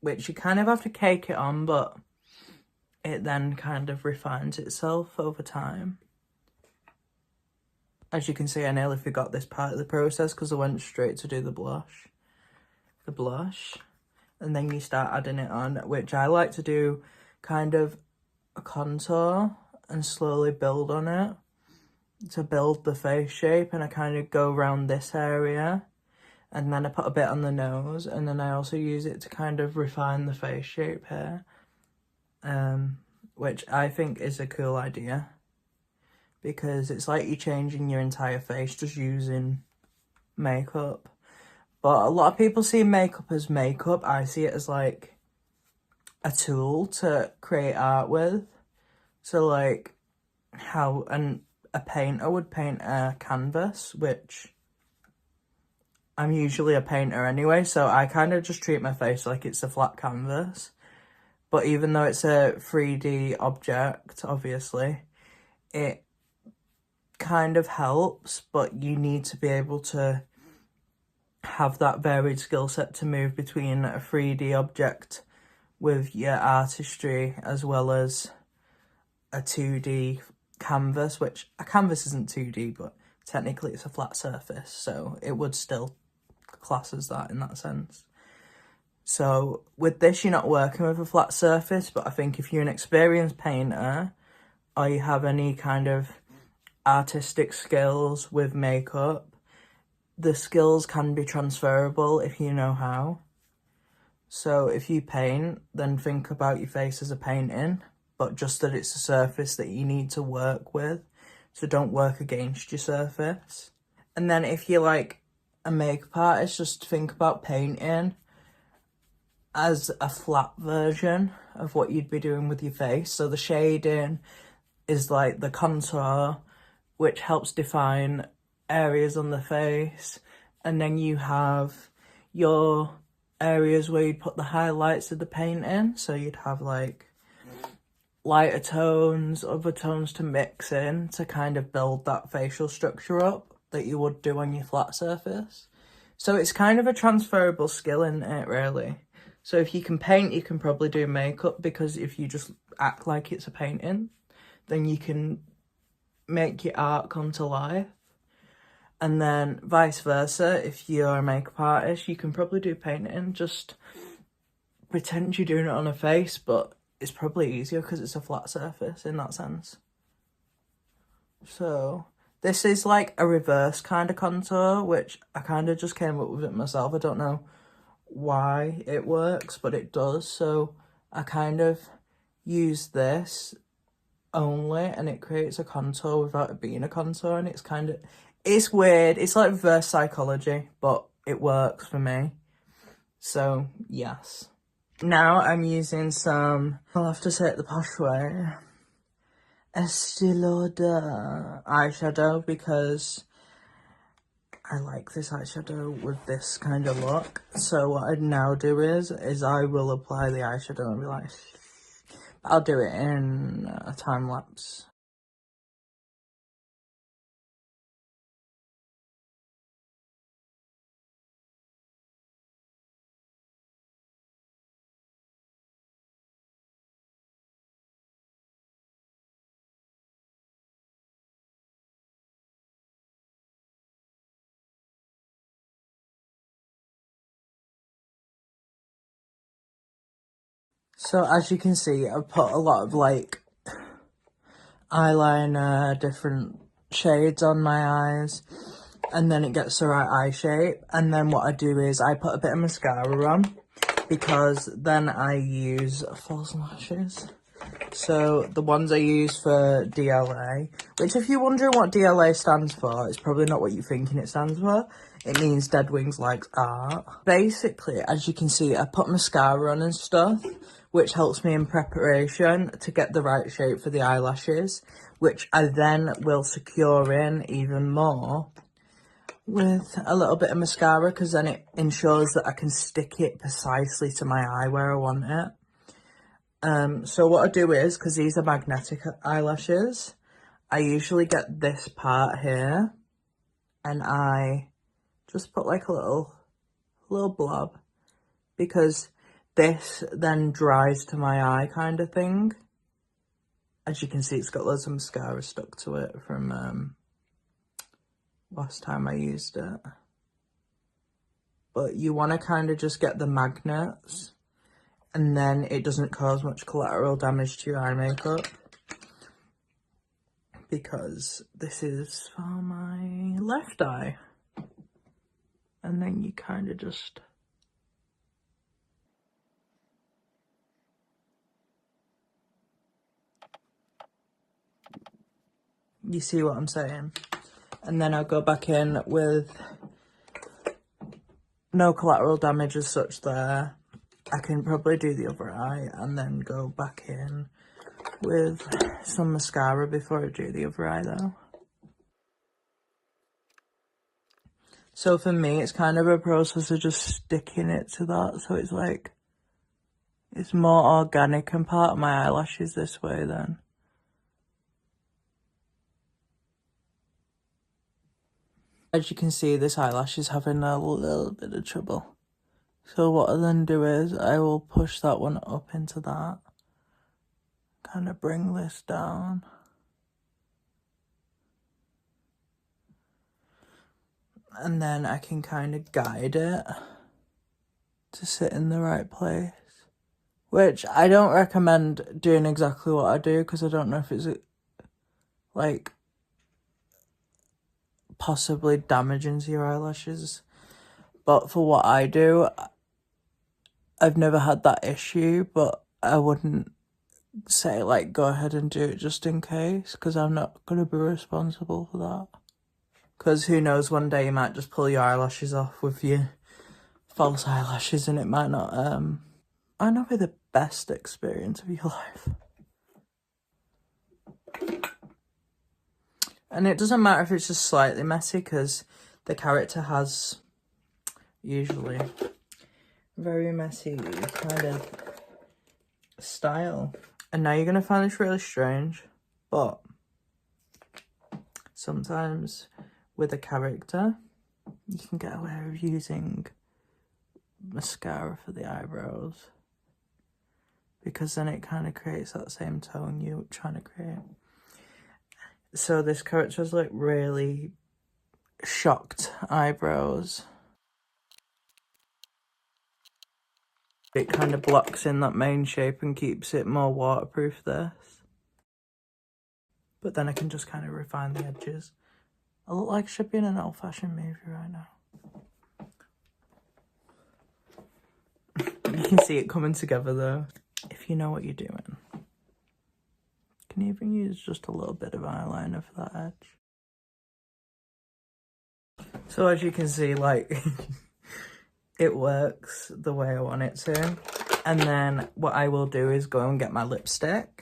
which you kind of have to cake it on, but it then kind of refines itself over time. As you can see, I nearly forgot this part of the process because I went straight to do the blush. And then you start adding it on, which I like to do kind of a contour and slowly build on it to build the face shape. And I kind of go around this area, and then I put a bit on the nose, and then I also use it to kind of refine the face shape here, which I think is a cool idea, because it's like you're changing your entire face just using makeup. But a lot of people see makeup as makeup. I see it as like a tool to create art with. So like how a painter would paint a canvas, which I'm usually a painter anyway, so I kind of just treat my face like it's a flat canvas. But even though it's a 3D object, obviously, it kind of helps, but you need to be able to have that varied skill set to move between a 3D object with your artistry as well as a 2D canvas, which a canvas isn't 2D, but technically it's a flat surface, so it would still class as that in that sense. So with this, you're not working with a flat surface, but I think if you're an experienced painter or you have any kind of artistic skills with makeup, the skills can be transferable if you know how. So if you paint, then think about your face as a painting, but just that it's a surface that you need to work with, so don't work against your surface. And then if you're like a makeup artist, just think about painting as a flat version of what you'd be doing with your face. So the shading is like the contour, which helps define areas on the face, and then you have your areas where you'd put the highlights of the painting. So you'd have like lighter tones, other tones to mix in to kind of build that facial structure up that you would do on your flat surface. So it's kind of a transferable skill, isn't it, really? So if you can paint, you can probably do makeup, because if you just act like it's a painting, then you can make your art come to life. And then vice versa, if you're a makeup artist, you can probably do painting, just pretend you're doing it on a face, but it's probably easier because it's a flat surface in that sense. So this is like a reverse kind of contour, which I kind of just came up with it myself. I don't know why it works, but it does. So I kind of use this only, and it creates a contour without it being a contour, and it's weird. It's like reverse psychology, but it works for me. So yes. Now I'm using some, I'll have to say it the posh way, Estee Lauder eyeshadow, because I like this eyeshadow with this kind of look. So what I'd now do is I will apply the eyeshadow and be like, I'll do it in a time lapse. So as you can see, I've put a lot of like eyeliner, different shades on my eyes, and then it gets the right eye shape. And then what I do is I put a bit of mascara on, because then I use false lashes. So the ones I use for DLA, which if you're wondering what DLA stands for, it's probably not what you're thinking it stands for. It means Dead Wings Likes Art. Basically, as you can see, I put mascara on and stuff, which helps me in preparation to get the right shape for the eyelashes, which I then will secure in even more with a little bit of mascara, because then it ensures that I can stick it precisely to my eye where I want it. So what I do is, because these are magnetic eyelashes, I usually get this part here, and I just put like a little blob, because This then dries to my eye kind of thing. As you can see, it's got loads of mascara stuck to it from last time I used it. But you want to kind of just get the magnets, and then it doesn't cause much collateral damage to your eye makeup. Because this is for my left eye. And then you kind of just... You see what I'm saying? And then I'll go back in with no collateral damage as such there. I can probably do the other eye and then go back in with some mascara before I do the other eye though. So for me, it's kind of a process of just sticking it to that. So it's like, it's more organic and part of my eyelashes this way then. As you can see, this eyelash is having a little bit of trouble. So what I then do is I will push that one up into that. Kind of bring this down. And then I can kind of guide it to sit in the right place. Which I don't recommend doing exactly what I do because I don't know if it's like possibly damaging to your eyelashes. But for what I do, I've never had that issue, but I wouldn't say like go ahead and do it just in case because I'm not going to be responsible for that. Because who knows, one day you might just pull your eyelashes off with your false eyelashes and it might not be the best experience of your life. And it doesn't matter if it's just slightly messy because the character has usually very messy kind of style. And now you're going to find this really strange, but sometimes with a character, you can get away with using mascara for the eyebrows because then it kind of creates that same tone you're trying to create. So this character has like really shocked eyebrows. It kind of blocks in that main shape and keeps it more waterproof this. But then I can just kind of refine the edges. I look like I should be in an old-fashioned movie right now. You can see it coming together though, if you know what you're doing. You can even use just a little bit of eyeliner for that edge. So as you can see, like, it works the way I want it to. And then what I will do is go and get my lipstick.